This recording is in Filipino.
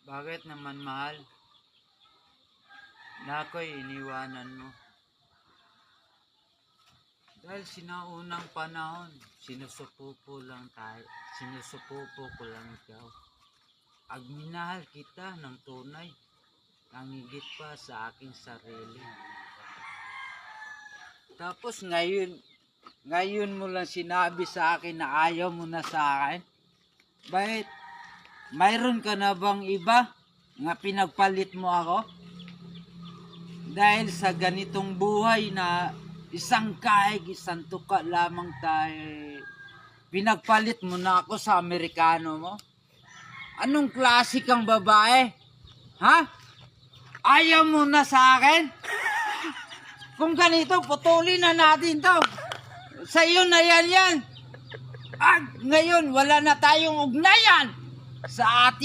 Bakit naman mahal? Na ako'y iniwanan mo. Dahil sinaunang panahon, sinusupupo ko lang ikaw. Agminahal kita ng tunay, ang higit pa sa aking sarili. Tapos ngayon mo lang sinabi sa akin na ayaw mo na sa akin. Bakit? Mayroon ka na bang iba nga pinagpalit mo ako? Dahil sa ganitong buhay na isang kaig, isang tuka lamang tayo, pinagpalit mo na ako sa Amerikano mo? Anong klase kang babae? Ha? Ayaw mo na sa akin? Kung ganito, putulin na natin to. Sa iyo na yan. Ngayon, wala na tayong ugnayan sa ating